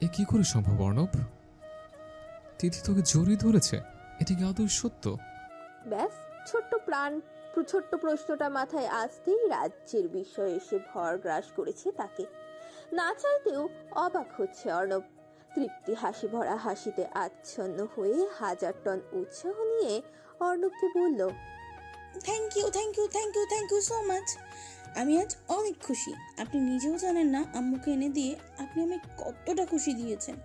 এ কি করে সম্ভব অর্ণব? তিথি তোকে জড়িয়ে ধরেছে? এটা কি আদৌ সত্য? ব্যাস, ছোট্ট প্রশ্নটা মাথায় আসতেই রাজ্যের বিষয় এসে ভর গ্রাস করেছে তাকে। না চাইতেও অবাক হচ্ছে অর্ণব। তৃপ্তি হাসি ভরা হাসিতে আচ্ছন্ন হয়ে হাজার টন উৎসাহ নিয়ে অর্ণবকে বলল, thank you, thank you, thank you, thank you so much. আমি আজ অনেক খুশি। আপনি নিজেও জানেন না আম্মুকে এনে দিয়ে আপনি আমায় কতটা খুশি দিয়েছেন।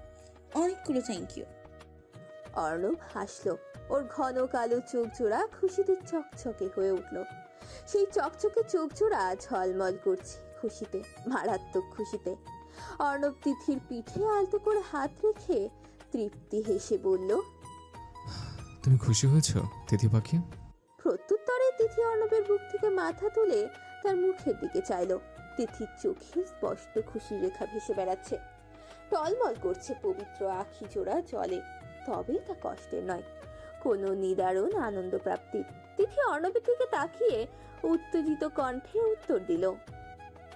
অনেকগুলো থ্যাংক ইউ। অর্ণব হাসল। ওর ঘন কালো চোখ জোড়া খুশিতে চকচকে হয়ে উঠল। সেই চকচকে চোখ জোড়া ঝলমল করছে খুশিতে, মারাত্মক খুশিতে। অর্ণব তিথির পিঠে আলতো করে হাত রেখে তৃপ্তি হেসে বলল, তুমি খুশি হয়েছ তিথি পাখি? প্রত্যুত্তরে তিথি অর্ণবের বুক থেকে মাথা তুলে তার মুখের দিকে চাইল। তিথির চোখে স্পষ্ট খুশির রেখা ভেসে বেড়াচ্ছে, টলমল করছে পবিত্র আখি জোড়া জলে। তবে তা কষ্টের নয়, কোনো নিদারুণ আনন্দ প্রাপ্তির। তিথি অর্ণবের দিকে তাকিয়ে উত্তেজিত কণ্ঠে উত্তর দিল,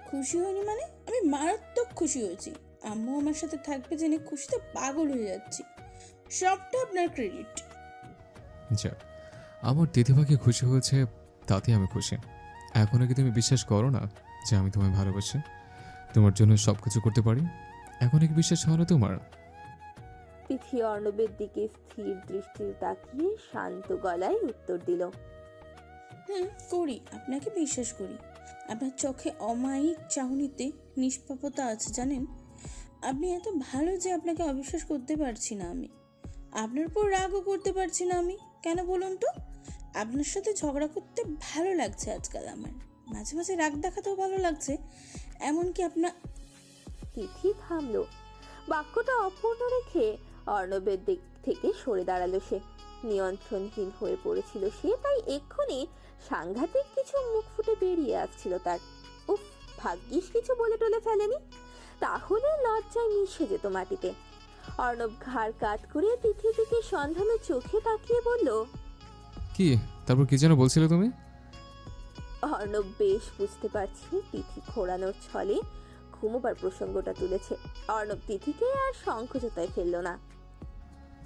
খুশি হয়নি মানে? আমি মারাত্মক খুশি হয়েছি। আম্মু আমার সাথে থাকবে জেনে খুশিতে পাগল হয়ে যাচ্ছি। সবটা আপনার ক্রেডিট। যাক, আমার তিথি পাখি খুশি হয়েছে তাতে আমি খুশি। এখনো কি তুমি বিশ্বাস করো না যে আমি তোমায় ভালোবাসি, তোমার জন্য সব কিছু করতে পারি? এখন কি বিশ্বাস হয় না তোমার? তিথি অর্ণবের দিকে স্থির দৃষ্টিতে তাকিয়ে শান্ত গলায় উত্তর দিল, করি, আপনাকে বিশ্বাস করি। আপনার চোখে অমায়িক চাহনিতে নিষ্পাপতা আছে জানেন। আপনি এত ভালো যে আপনাকে অবিশ্বাস করতে পারছি না আমি। আপনার উপর রাগও করতে পারছি না আমি। কেন বলুন তো? আপনার সাথে ঝগড়া করতে ভালো লাগছে আজকাল আমার। মাঝে মাঝে রাগ দেখাতেও ভালো লাগছে। এমনকি আপনার তিথি থামলো। বাক্যটা অপূর্ণ রেখে অর্ণবের দিক থেকে সরে দাঁড়ালো সে। নিয়ন্ত্রণহীন হয়ে পড়েছিল সে, তাই এক্ষুনি সাংঘাতিক কিছু মুখ ফুটে বেরিয়ে আসছিল তার। উফ, ভাগ্যিস কিছু বলে টলে ফেলেনি, তাহলে লজ্জায় মিশে যেত মাটিতে। অর্ণব ঘাড় কাট করে তিথির দিকে সন্ধানের চোখে তাকিয়ে বলল, কি তারপর কি যেন বলছিলে তুমি? অর্ণব বেশ বুঝতে পারছি তিথি খোঁড়ানোর ছলে ঘুমোবার প্রসঙ্গটা তুলেছে। অর্ণব তিথিকে আর সংকোচতায় ফেলল না।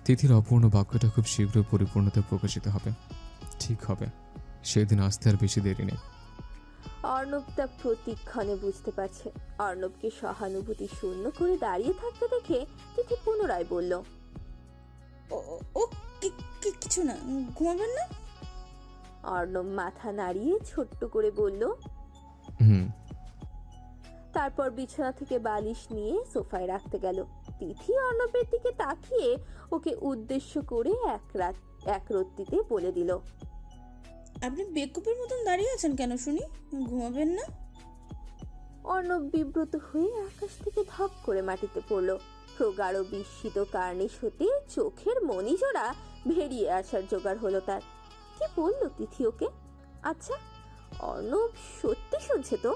তিথির অপূর্ণ বাক্যটা খুব শীঘ্রই পরিপূর্ণতায় প্রকাশিত হবে, ঠিক হবে। সেদিন আসতে আর বেশি দেরি নেই। অর্ণব তা প্রতিক্ষণে বুঝতে পারছে। অর্ণবকে সহানুভূতি শূন্য করে দাঁড়িয়ে থাকতে দেখে তিথি পুনরায় বলল, ও ও- ও কিছু না, ঘুমাবেন না? অর্ণব মাথা নাড়িয়ে ছোট্ট করে বলল, হুম। তারপর বিছানা থেকে বালিশ নিয়ে সোফায় রাখতে গেল। তিথি অর্ণবের দিকে তাকিয়ে ওকে উদ্দেশ্য করে এক রত্তিতে বলে দিল, আপনি বেকুবের মতন দাঁড়িয়ে আছেন কেন শুনি? ঘুমাবেন না? অর্ণব বিব্রত হয়ে আকাশ থেকে ধপ করে মাটিতে পড়ল। প্রগাঢ় বিস্মিত কার্নিশ হতে চোখের মণিজোড়া বেরিয়ে আসার জোগাড় হলো তার। কি বলল তিথি ওকে? আচ্ছা, অর্ণব সত্যি শুনছে তো?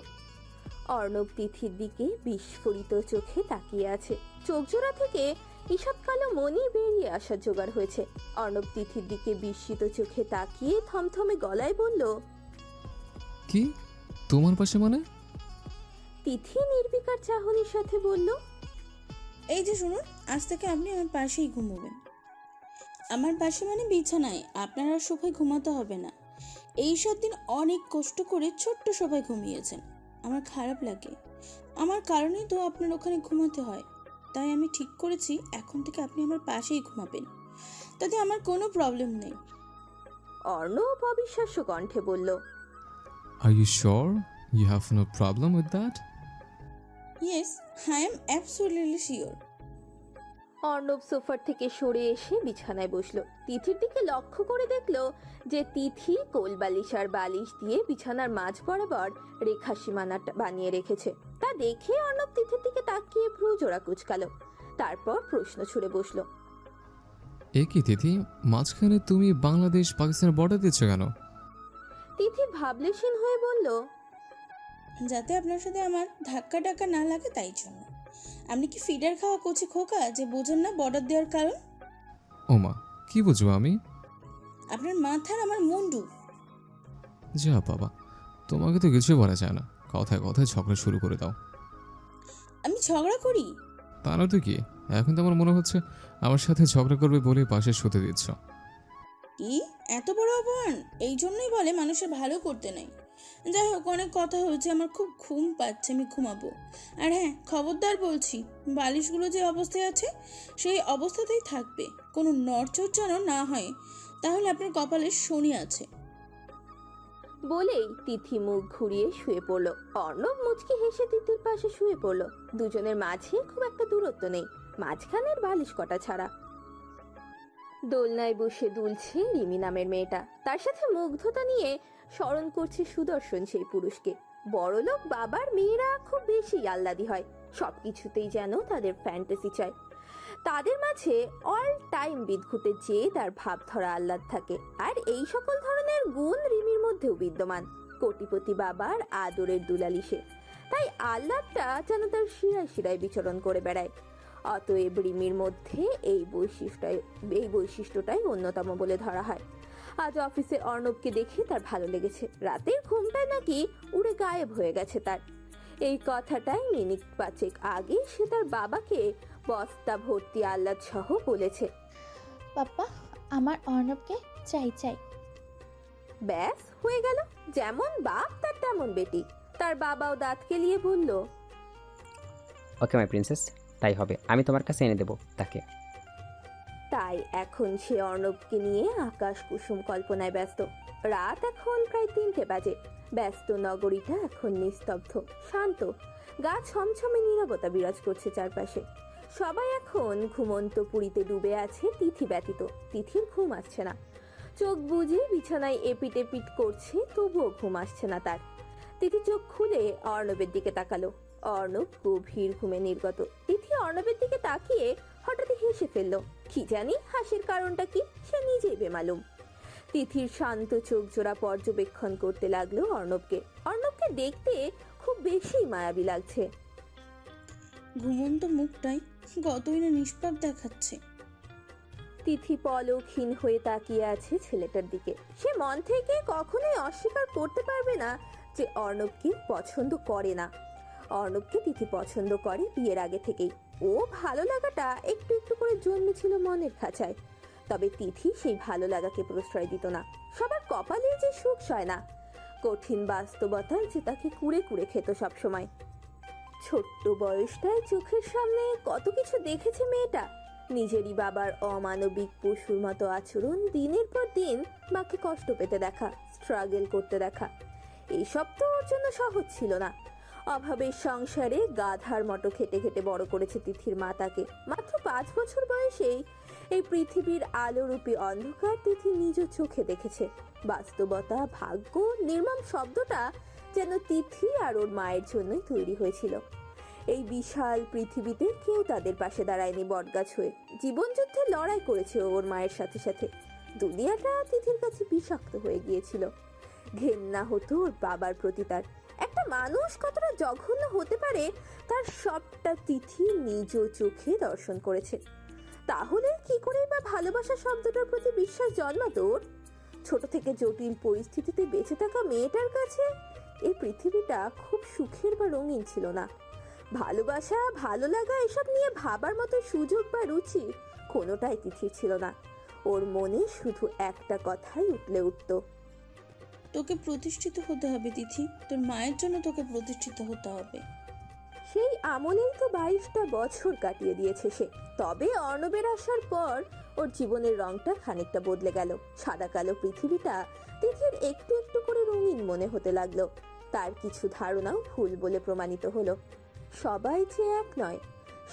অর্ণব তিথির দিকে বিস্ফোরিত চোখে তাকিয়ে আছে। চোখ জোড়া থেকে ঈষৎ কালো মণি বেরিয়ে আসার জোগাড় হয়েছে। অর্ণব তিথির দিকে বিস্মিত চোখে তাকিয়ে থমথমে গলায় বলল, কি তোমার পাশে মানে? তিথি নির্বিকার চাহনির সাথে বলল, এই যে শুনুন, আজ থেকে আপনি আমার পাশেই ঘুমোবেন। আমার পাশে মানে বিছানায়। আপনার আর সোফায় ঘুমাতে হবে না। এই সব দিন অনেক কষ্ট করে ছোট্ট সোফায় ঘুমিয়েছেন। আমার খারাপ লাগে। আমার কারণেই তো আপনার ওখানে ঘুমাতে হয়। তাই আমি ঠিক করেছি এখন থেকে আপনি আমার পাশেই ঘুমাবেন। তাতে আমার কোনো প্রবলেম নেই। অর্ণব অবিশ্বাস্য কণ্ঠে বলল, are you sure you have no problem with that? Yes, I am absolutely sure. Arnab সোফার থেকে সরে এসে বিছানায় বসলো। তিথির দিকে লক্ষ্য করে দেখলো যে তিথি কোলবালিশ আর বালিশ দিয়ে বিছানার মাঝ বরাবর রেখা সীমানাটা বানিয়ে রেখেছে। তা দেখে অর্ণব তিথির দিকে তাকিয়ে ভ্রু জোড়া কুচকালো। তারপর প্রশ্ন ছুড়ে বসলো, এ কি তিথি, মাঝখানে তুমি বাংলাদেশ পাকিস্তানের বর্ডার দিচ্ছ কেন? তিথি ভাবলেশীন হয়ে বলল, যাতে আপনার সাথে আমার ধাক্কা টাক্কা না লাগে তাই জন্য। আপনি কি ফিডার খাওয়া কচি খোকা যে বোঝেন না বর্ডার দেওয়ার কারণ? ওমা, কি বুঝবো আমি? আপনার মাথার আমার মুন্ডু। যা বাবা, তোমাকে তো কিছু বলা যায় না, কথায় কথায় ঝগড়া শুরু করে দাও। আমি ঝগড়া করি? তা না তো কি, এখন তো আমার মনে হচ্ছে আমার সাথে ঝগড়া করবে বলে পাশে শুতে দিচ্ছ। কি এত বড় অপমান! এই জন্যই বলে মানুষের ভালো করতে নাই। যাই হোক, অনেক কথা হয়েছে, আমার খুব ঘুম পাচ্ছে, আমি ঘুমাবো। আর হ্যাঁ, খবরদার বলছি, বালিশগুলো যে অবস্থায় আছে সেই অবস্থাতেই থাকবে, কোনো নড়চড় যেন না হয়, তাহলে আপনার কপালে শনি আছে। বলেই তিথি মুখ ঘুরিয়ে শুয়ে পড়ল। অর্ণব মুচকি হেসে তিথির পাশে শুয়ে পড়ল। দুজনের মাঝে খুব একটা দূরত্ব নেই, মাঝখানের বালিশ কটা ছাড়া। দোলনায় বসে দুলছে রিমি নামের মেয়েটা, তার সাথে মুগ্ধতা নিয়ে স্মরণ করছে সুদর্শন সেই পুরুষকে। বড়লোক বাবার মেয়েরা খুব বেশি আহ্লাদী হয়, সবকিছুতেই যেন তাদের ফ্যান্টাসি চায়। তাদের মাঝে অল টাইম বিদঘুটে জেদ আর ভাব ধরা আহ্লাদ থাকে, আর এই সকল ধরনের গুণ রিমির মধ্যেও বিদ্যমান। কোটিপতি বাবার আদরের দুলালি সে, তাই আহ্লাদটা যেন তার শিরায় শিরায় বিচরণ করে বেড়ায়। অতএব রিমির মধ্যে এই বৈশিষ্ট্যটাই অন্যতম বলে ধরা হয়। আজ অফিসে অর্ণবকে দেখে তার ভালো লেগেছে, রাতের ঘুমটায় নাকি উড়ে গায়েব হয়ে গেছে তার। এই কথাটাই মিনিট 5 আগে সে তার বাবাকে বস্তা ভর্তি আহ্লাদ সহ বলেছে। পাপ্পা, আমার অর্ণবকে চাই চাই। ব্যাস হয়ে গেল, যেমন বাপ তার তেমন বেটি। তার বাবাও দাঁত কেলিয়ে বলল, ওকে মাই প্রিন্সেস, তাই হবে, আমি তোমার কাছে এনে দেবো তাকে। তাই এখন সে অর্ণবকে নিয়ে আকাশ কুসুম কল্পনায় ব্যস্ত। রাত এখন প্রায় 3টে বাজে। ব্যস্ত নগরীটা এখন নিস্তব্ধ, শান্ত। গা ছমছমে নীরবতা বিরাজ করছে চারপাশে। সবাই এখন ঘুমন্ত পুরীতে ডুবে আছে, তিথি ব্যতীত। তিথির ঘুম আসছে না, চোখ বুজে বিছানায় এপিট এপিট করছে, তবুও ঘুম আসছে না তার। তিথি চোখ খুলে অর্ণবের দিকে তাকালো। অর্ণব গভীর ঘুমে নির্গত। তিথি অর্ণবের দিকে তাকিয়ে হঠাৎই হেসে ফেলল। কি জানি হাসির কারণটা কি, সে নিজেই বেমালুম। তিথির শান্ত চোখ জোড়া পর্যবেক্ষণ করতে লাগলো অর্ণবকে। অর্ণবকে দেখতে খুব বেশি মায়াবী লাগছে। ঘুমন্ত মুখটাই কতই না নিষ্পাপ দেখাচ্ছে। তিথি পলকহীন হয়ে তাকিয়ে আছে ছেলেটার দিকে। সে মন থেকে কখনোই অস্বীকার করতে পারবে না যে অর্ণবকে পছন্দ করে না। অর্ণবকে তিথি পছন্দ করে বিয়ের আগে থেকেই। ও ভালো লাগাটা একটু একটু করে জন্মেছিল মনের খাঁচায়, তবে তিথি সেই ভালো লাগাকে প্রশ্রয় দিত না। সবার কপালে যে সুখ সয় না, কঠিন বাস্তবতায় যে তাকে কুড়ে কুড়ে খেত সবসময়। ছোট্ট বয়সটায় চোখের সামনে কত কিছু দেখেছে মেয়েটা। নিজেরই বাবার অমানবিক পশুর মতো আচরণ, দিনের পর দিন মাকে কষ্ট পেতে দেখা, স্ট্রাগল করতে দেখা, এইসব তো ওর জন্য সহজ ছিল না। অভাবের সংসারে গাধার মতো খেটে খেটে বড় করেছে তিথির মা তাকে। মাত্র 5 বছর বয়সেই এই পৃথিবীর আলোরূপী অন্ধকার তিথি নিজ চোখে দেখেছে। বাস্তবতা, ভাগ্য, নির্মম শব্দটা যেন তিথি আর ওর মায়ের জন্যই তৈরি হয়েছিল। এই বিশাল পৃথিবীতে কেউ তাদের পাশে দাঁড়ায়নি বটগাছ হয়ে। জীবনযুদ্ধে লড়াই করেছে ওর মায়ের সাথে সাথে। দুনিয়াটা তিথির কাছে বিষাক্ত হয়ে গিয়েছিল। ঘেন্না হতো ওর বাবার প্রতি তার। একটা মানুষ কতটা জঘন্য হতে পারে তার সবটা তিথি নিজ চোখে দর্শন করেছে। তাহলে কি করে বা ভালোবাসা শব্দটার প্রতি বিশ্বাস জন্মাতো ওর? ছোট থেকে জটিল পরিস্থিতিতে বেঁচে থাকা মেয়েটার কাছে এই পৃথিবীটা খুব সুখের বা রঙিন ছিল না। ভালোবাসা, ভালো লাগা এসব নিয়ে ভাবার মতো সুযোগ বা রুচি কোনোটাই তিথির ছিল না। ওর মনে শুধু একটা কথাই উঠলে উঠত, তোকে প্রতিষ্ঠিত হতে হবে তিথি, তোর মায়ের জন্য তোকে প্রতিষ্ঠিত হতে হবে। সেই আমলেই তো 22টা বছর কাটিয়ে দিয়েছে সে। তবে অর্ণবের আসার পর ওর জীবনের রংটা খানিকটা বদলে গেল। সাদা কালো পৃথিবীটা তিথির একটু একটু করে রঙিন মনে হতে লাগলো। তার কিছু ধারণাও ভুল বলে প্রমাণিত হলো। সবাই যে এক নয়,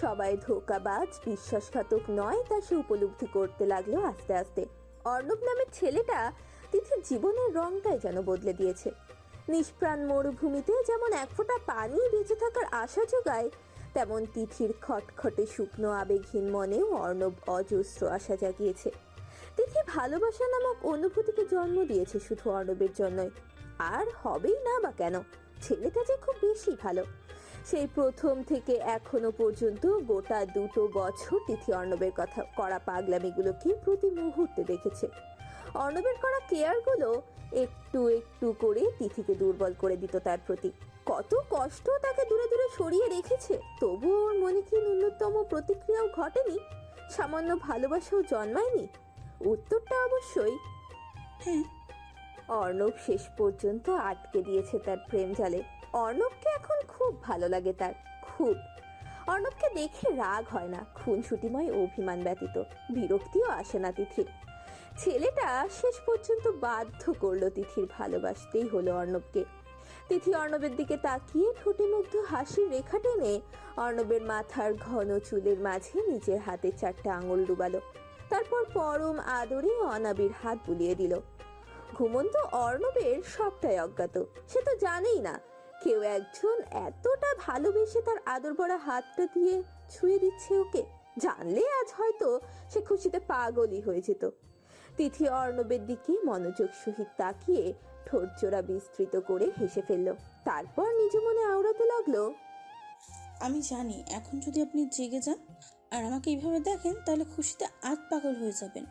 সবাই ধোঁকাবাজ, বিশ্বাসঘাতক নয়, তা সে উপলব্ধি করতে লাগলো আস্তে আস্তে। অর্ণব নামের ছেলেটা তিথির জীবনের রংটাই যেন বদলে দিয়েছে। নিষ্প্রাণ মরুভূমিতে যেমন এক ফোঁটা পানি বেঁচে থাকার আশা যোগায়, তেমন তিথির খটখটে শুকনো আবেগহীন মনেও অর্ণব অজস্র আশা জাগিয়েছে। তিথি ভালোবাসা নামক অনুভূতিকে জন্ম দিয়েছে শুধু অর্ণবের জন্যই। আর হবেই না বা কেন? ছেলেটা যে খুব বেশি ভালো। সেই প্রথম থেকে এখনো পর্যন্ত গোটা 2 বছর তিথি অর্ণবের কথা করা পাগলামিগুলোকে প্রতি মুহূর্তে দেখেছে। অর্ণবের করা কেয়ারগুলো একটু একটু করে তিথিকে দুর্বল করে দিত তার প্রতি। কত কষ্ট তাকে দূরে দূরে সরিয়ে রেখেছে, তবুও ওর মনে কি ন্যূনতম প্রতিক্রিয়াও ঘটেনি? সামান্য ভালোবাসাও জন্মায়নি? উত্তরটা অবশ্যই হ্যাঁ। অর্ণব শেষ পর্যন্ত আটকে দিয়েছে তার প্রেম জালে। অর্ণবকে এখন খুব ভালো লাগে তার, খুব। অর্ণবকে দেখে রাগ হয় না, খুনসুটিময় অভিমান ব্যতীত বিরক্তিও আসে না তিথির। ছেলেটা শেষ পর্যন্ত বাধ্য করলো তিথির ভালোবাসতেই হলো অর্ণবকে। তিথি অর্ণবের দিকে তাকিয়ে ঠোঁটে মুগ্ধ হাসির রেখা টেনে অর্ণবের মাথার ঘন চুলের মাঝে নিজের হাতে 4টা আঙুল ডুবালো। তারপর পরম আদরে অনাবির হাত বুলিয়ে দিল। ঘুমন্ত অর্ণবের সবটাই অজ্ঞাত, সে তো জানেই না কেউ একজন এতটা ভালোবেসে তার আদর ভরা হাতটা দিয়ে ছুঁয়ে দিচ্ছে ওকে। জানলে আজ হয়তো সে খুশিতে পাগলই হয়ে যেত। তিথি অর্ণবের দিকে মনোযোগ সহিত তাকিয়ে ঠোঁট জোড়া বিস্তৃত করে হেসে ফেলল। তারপর নিজ মনে আওড়াতে লাগলো, আমি জানি এখন যদি আপনি জেগে যান আর আমাকে এইভাবে দেখেন তাহলে খুশিতে আত পাগল হয়ে যাবেন।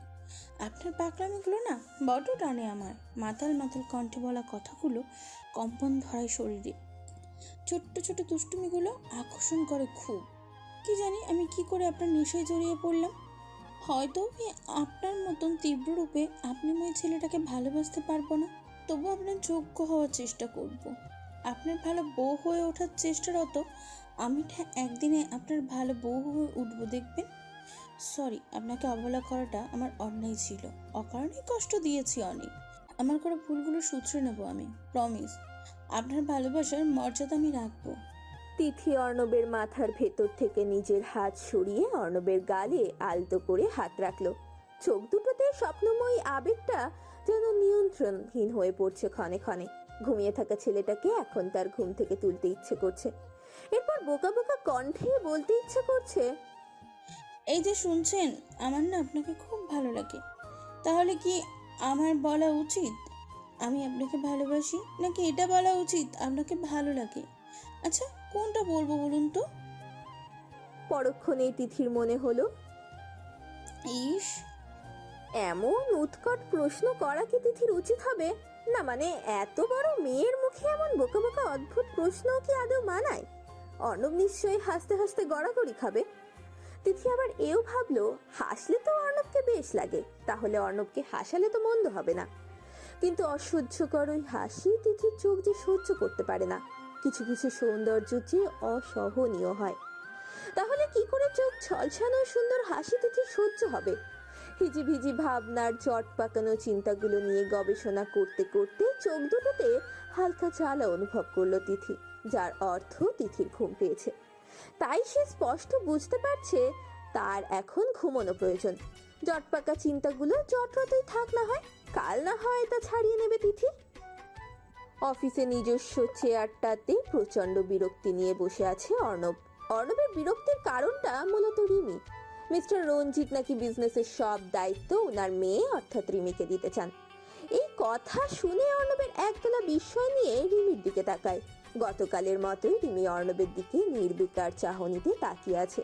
আপনার পাগলামিগুলো না বড্ড টানে আমার। মাতাল মাতাল কণ্ঠে বলা কথাগুলো কম্পন ধরায় শরীরে। ছোট্ট ছোট দুষ্টুমিগুলো আকর্ষণ করে খুব। কি জানি আমি কি করে আপনার নেশায় জড়িয়ে পড়লাম। হয়তো আমি আপনার মতন তীব্র রূপে আপনি ওই ছেলেটাকে ভালোবাসতে পারবো না, তবু আপনার যোগ্য হওয়ার চেষ্টা করব। আপনার ভালো বউ হয়ে ওঠার চেষ্টারত আমি একদিনে আপনার ভালো বউ হয়ে উঠবো, দেখবেন। সরি, আপনাকে অবহেলা করাটা আমার অন্যায় ছিল। অকারণেই কষ্ট দিয়েছি অনেক। আমার করা ভুলগুলো শুধরে নেব আমি, প্রমিস। আপনার ভালোবাসার মর্যাদা আমি রাখবো। তিথি অর্ণবের মাথার ভেতর থেকে নিজের হাত সরিয়ে অর্ণবের গালে আলতো করে হাত রাখলো। চোখ দুটোতে স্বপ্নময়ী আবেগটা যেন নিয়ন্ত্রণহীন হয়ে পড়ছে ক্ষণে ক্ষণে। ঘুমিয়ে থাকা ছেলেটাকে এখন তার ঘুম থেকে তুলতে ইচ্ছে করছে। এরপর বোকা বোকা কণ্ঠে বলতে ইচ্ছে করছে, এই যে শুনছেন, আমার না আপনাকে খুব ভালো লাগে। তাহলে কি আমার বলা উচিত আমি আপনাকে ভালোবাসি, নাকি এটা বলা উচিত আপনাকে ভালো লাগে? আচ্ছা, কোনটা বলবো বলুন তো? পরক্ষণেই তিথির মনে হলো, ইস, এমন উৎকট প্রশ্ন করা কি তিথির উচিত হবে? না মানে এত বড় মেয়ের মুখে এমন বোকা বোকা অদ্ভুত প্রশ্ন কি আদৌ মানায়? অর্ণব নিশ্চয়ই হাসতে হাসতে গড়াগড়ি খাবে। তিথি আবার এও ভাবলো, হাসলে তো অর্ণবকে বেশ লাগে, তাহলে অর্ণবকে হাসালে তো মন্দ হবে না। কিন্তু অসহ্যকর ওই হাসি তিথির চোখ যে সহ্য করতে পারে না। কিছু কিছু সৌন্দর্য যে অসহনীয় হয়। তাহলে কি করে চোখ ছলছানো সুন্দর হাসি তিথির সহ্য হবে? হিজিভিজি ভাবনার জট পাকানো চিন্তাগুলো নিয়ে গবেষণা করতে করতে চোখ দুটোতে হালকা জ্বালা অনুভব করলো তিথি, যার অর্থ তিথির ঘুম পেয়েছে। তাই সে স্পষ্ট বুঝতে পারছে তার এখন ঘুমানো প্রয়োজন। জটপাকা চিন্তাগুলো জটরতই থাক না হয়, কাল না হয় তা ছাড়িয়ে নেবে তিথি। অফিসে নিজস্ব চেয়ারটাতে প্রচন্ড বিরক্তি নিয়ে বসে আছে অর্ণব। অর্ণবের বিরক্তির কারণটা মূলত রিমি। মিস্টার রঞ্জিত নাকি বিজনেসের সব দায়িত্ব ওনার মেয়ে অর্থাৎ রিমিকে দিতে চান। এই কথা শুনে অর্ণবের একতলা বিস্ময় নিয়ে রিমির দিকে তাকায়। গতকালের মতোই রিমি অর্ণবের দিকে নির্বিকার চাহনিতে তাকিয়ে আছে।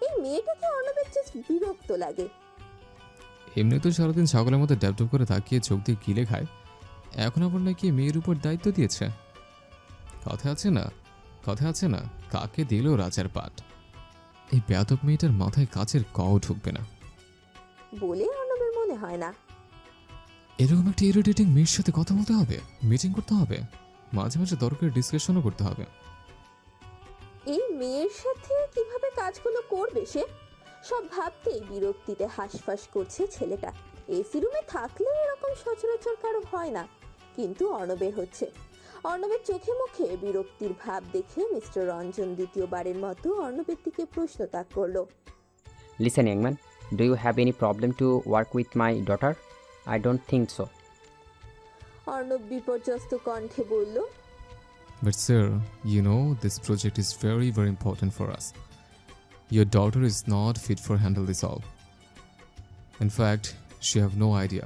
এই মেয়েটাকে অর্ণবের জাস্ট বিরক্ত লাগে। এমনি তো সারাদিন ছাগলের মতো ড্যাপড্যাপ করে তাকিয়ে চোখ দিয়ে গিলে খায়, এখন আবার নাকি মেয়ের উপর দায়িত্ব দিয়েছে। কথা আছে না কাকে দিল রাজার পাট। এই বেয়াদব মেয়েটার মাথায় কাচের কও ঢুকবে না বলে অর্ণবের মনে হয় না। এরকম একটা ইরিটেটিং মেয়ের সাথে কথা বলতে হবে, মিটিং করতে হবে, মাঝে মাঝে দরকারি ডিসকাশনও করতে হবে। এই মেয়ের সাথে কিভাবে কাজগুলো করবে সে, সব ভাবতেই বিরক্তিতে হাঁসফাঁস করছে ছেলেটা। এসি রুমে থাকলে এরকম সচরাচর কারো হয় না, কিন্তু অর্ণবের হচ্ছে। অর্ণবের চোখে মুখে বিরক্তির ভাব দেখে মিস্টার রঞ্জন দ্বিতীয়বারের মতো অর্ণবের দিকে প্রশ্ন তাক করলো। Listen young man, do you have any problem to work with my daughter? I don't think so. Arnab বিপর্যস্ত কণ্ঠে বলল, But sir, you know this project is very very important for us. Your daughter is not fit for handle this all. In fact, she have no idea.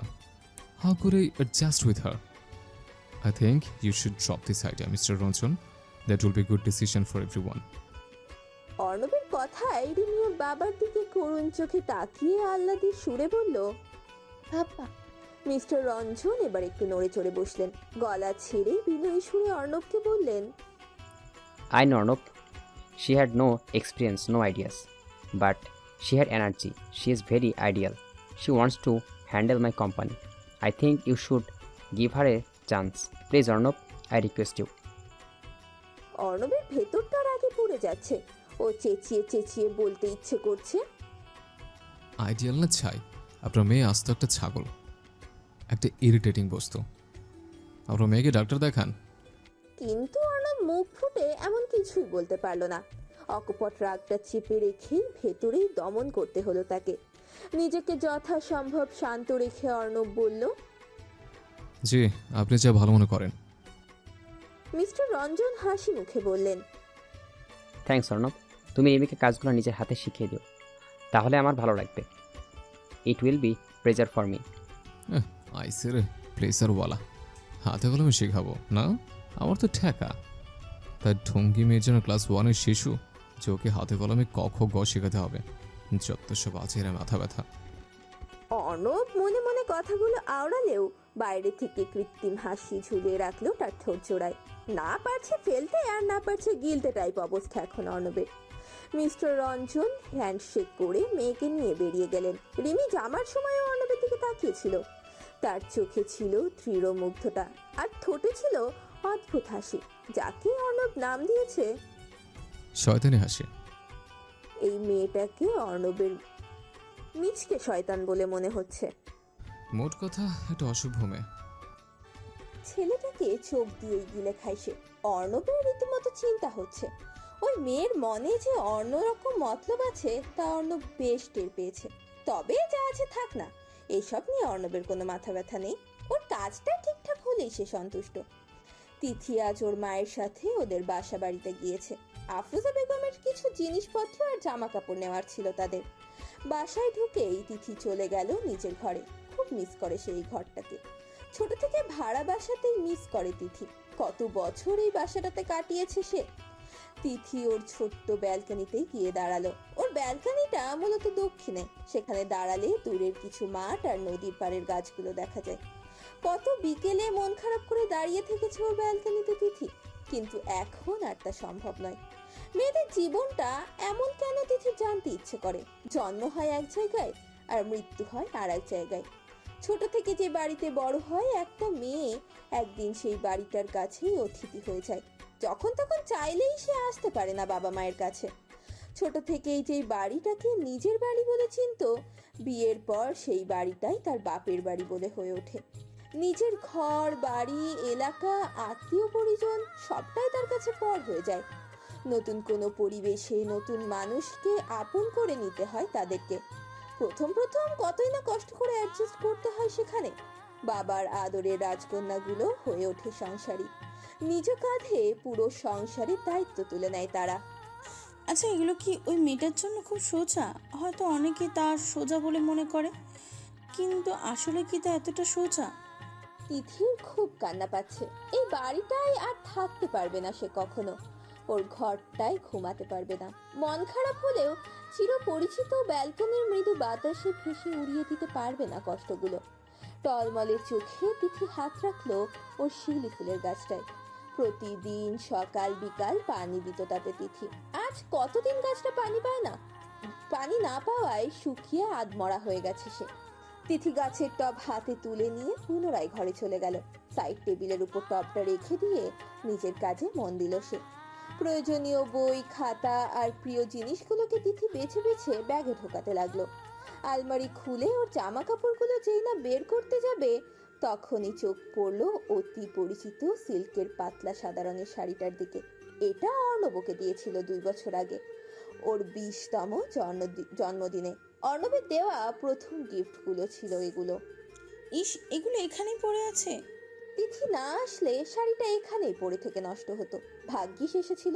How could I adjust with her? I think you should drop this idea, Mr. Ronson. That will be a good decision for everyone. অর্ণবের কথায় রিমি ওর বাবার দিকে করুণ চোখে তাকিয়ে আহ্লাদী সুরে বলল, বাবা। মিস্টার রঞ্জন এবার একটু নড়ে চড়ে বসলেন। গলা ছেড়ে বিনয়ী সুরে অর্ণবকে বললেন, I know Arnab. She had no experience, no ideas. But she had energy. She is very ideal. She wants to handle my company. I think you should give her a chance. Please, Arnab, I request you. অর্ণবের ভেতরটার আগে পড়ে যাচ্ছে। ও চেঁচিয়ে চেঁচিয়ে বলতে ইচ্ছে করছে, ideal না ছাই, আপনার মেয়ে আস্ত একটা ছাগল, একটা ইরিটেটিং বস্তু। আপনার মেয়েকে ডাক্তার দেখান। কিন্তু অর্ণব মুখ ফুটে এমন কিছুই বলতে পারলো না। অকপট রাগটা চেপে রেখেই ভেতরেই দমন করতে হলো তাকে। নিজেকে যথাসম্ভব শান্ত রেখে অর্ণব বলল, জি, আপনি যা ভালো মনে করেন। মিস্টার রঞ্জন হাসি মুখে বললেন, থ্যাঙ্কস অর্ণব, তুমি রিমিকে কাজগুলো নিজের হাতে শিখিয়ে দিও, তাহলে আমার ভালো লাগবে। It will be pleasure for me. আইসের প্লেসারওয়ালা, হাতে কলমে শেখাবো না? আমার তো ঠেকা। তার ঢঙ্গি মেয়ের জন্য ক্লাস 1-এর শিশু, যে ওকে হাতে কলমে ক খ গ শেখাতে হবে। যত সব আছে এরা মাথা ব্যথা। অর্ণব মনে মনে কথাগুলো আওড়ালেও বাইরে থেকে কৃত্রিম হাসি ঝুলিয়ে রাখলো তার ঠোঁট জোড়ায়। না পারছে ফেলতে আর না পারছে গিলতে টাইপ অবস্থা এখন অর্ণবের। মিস্টার রঞ্জন হ্যান্ডশেক করে মেয়েকে নিয়ে বেরিয়ে গেলেন। রিমি যামার সময় অর্ণবের দিকে তাকিয়েছিল। তার চোখে ছিল দৃঢ় মুগ্ধতা আর ঠোঁটে ছিল অদ্ভুত হাসি, যাকে অর্ণব নাম দিয়েছে শয়তানি হাসি। এই মেয়েটাকে অর্ণবের মিচকে শয়তান বলে মনে হচ্ছে। মোট কথা একটা অশুভ মেয়ে। ছেলেটাকে চোখ দিয়ে গিলে খায় সে। অর্ণবের রীতিমতো চিন্তা হচ্ছে, ওই মেয়ের মনে যে অন্যরকম মতলব আছে তা অর্ণব বেশ টের পেয়েছে। তবে যা আছে থাক না, এইসব নিয়ে অর্ণবের কোনো মাথা ব্যথা নেই। ওর কাজটা ঠিকঠাক হলেই সে সন্তুষ্ট। তিথি আজ ওর মায়ের সাথে ওদের বাসা বাড়িতে গিয়েছে। আফরোজা বেগমের কিছু জিনিসপত্র আর জামা কাপড় নেওয়ার ছিল তাদের। বাসায় ঢুকেই তিথি চলে গেল নিজের ঘরে। খুব মিস করে সেই ঘরটাকে। ছোট থেকে ভাড়া বাসাতেই মিস করে তিথি। কত বছর এই বাসাটাতে কাটিয়েছে সে। তিথি ওর ছোট্ট ব্যালকনিতেই গিয়ে দাঁড়ালো। ওর ব্যালকনিটা মূলত দক্ষিণে। সেখানে দাঁড়ালে দূরের কিছু মাঠ আর নদীর পাড়ের গাছগুলো দেখা যায়। কত বিকেলে মন খারাপ করে দাঁড়িয়ে থেকেছে ওর ব্যালকনিতে তিথি, কিন্তু এখন আর তা সম্ভব নয়। মেয়েদের জীবনটা এমন কেন তিথি জানতে ইচ্ছে করে। জন্ম হয় এক জায়গায় আর মৃত্যু হয় আর এক জায়গায়। ছোট থেকে যে বাড়িতে বড় হয় একটা মেয়ে, একদিন সেই বাড়িটার কাছেই অতিথি হয়ে যায়। যখন তখন চাইলেই সে আসতে পারে না বাবা মায়ের কাছে। ছোট থেকেই যে বাড়িটাকে নিজের বাড়ি বলে চিনতো, বিয়ের পর সেই বাড়িটাই তার বাপের বাড়ি বলে হয়ে ওঠে। নিজের ঘর বাড়ি এলাকা আত্মীয় পরিজন সবটাই তার কাছে পর হয়ে যায়। নতুন কোনো পরিবেশে নতুন মানুষকে আপন করে নিতে হয় তাদেরকে। প্রথম প্রথম কতই না কষ্ট করে অ্যাডজাস্ট করতে হয় সেখানে। বাবার আদরের রাজকন্যাগুলো হয়ে ওঠে সংসারী। নিজ কাঁধে পুরো সংসারের দায়িত্ব তুলে নেয় তারা। আচ্ছা, এগুলো কি ওই মেয়েটার জন্য খুব সোজা? হয়তো অনেকে তা সোজা বলে মনে করে, কিন্তু আসলে কি তা এতটা সোজা? তিথির খুব কান্না পাচ্ছে। এই বাড়িটায় আর থাকতে পারবে না সে কখনো। ওর ঘরটায় ঘুমাতে পারবে না। মন খারাপ হলেও চিরপরিচিত ব্যালকনির মৃদু বাতাসে ভেসে উড়িয়ে দিতে পারবে না কষ্টগুলো। টলমলের চোখে তিথি হাত রাখলো ওর শিউলি ফুলের গাছটায়। প্রতিদিন সকাল বিকাল পানি দিত তাতে তিথি। আজ কতদিন গাছটা পানি পায় না। পানি না পাওয়ায় শুকিয়ে আধমরা হয়ে গেছে সে। তিথি গাছের টব হাতে তুলে নিয়ে পুনরায় ঘরে চলে গেল। সাইড টেবিলের উপর টবটা রেখে দিয়ে নিজের কাজে মন দিল সে। প্রয়োজনীয় বই খাতা আর প্রিয় জিনিসগুলোকে তিথি বেছে বেছে ব্যাগে ঢোকাতে লাগলো। আলমারি খুলে ওর জামা কাপড়গুলো যেই না বের করতে যাবে, তখনই চোখ পড়লো অতি পরিচিত সিল্কের পাতলা সাদা রঙের শাড়িটার দিকে। এটা অর্ণবকে দিয়েছিল 2 বছর আগে, ওর 20তম জন্মদিনে। অর্ণবের দেওয়া প্রথম গিফটগুলো ছিল এগুলো। ইস, এগুলো এখানেই পড়ে আছে। তিথি না আসলে শাড়িটা এখানেই পড়ে থেকে নষ্ট হতো। ভাগ্যিস এসেছিল।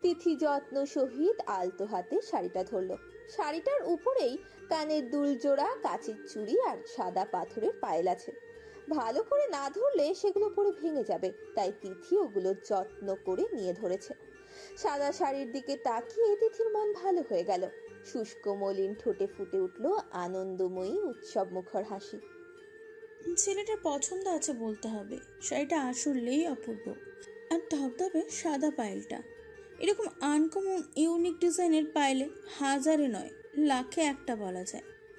তিথি যত্ন সহিত আলতো হাতে শাড়িটা ধরলো। শাড়িটার উপরেই কানের দুল জোড়া, কাচের চুড়ি আর সাদা পাথরের পায়েল আছে। ভালো করে না ধরলে সেগুলো পরে ভেঙে যাবে, তাই তিথি ওগুলো যত্ন করে নিয়ে ধরেছে। সাদা শাড়ির দিকে তাকিয়ে তিথির মন ভালো হয়ে গেল। শুষ্ক মলিন ঠোঁটে ফুটে উঠল আনন্দময়ী উৎসব মুখর হাসি। ছেলেটার পছন্দ আছে বলতে হবে। শাড়িটা আসলেই অপূর্ব, আর ধবধবে সাদা পায়েলটা। এরকম আনকমন ইউনিক ডিজাইনের পাইলে হাজারে নয় লাখে একটা বলা যায়।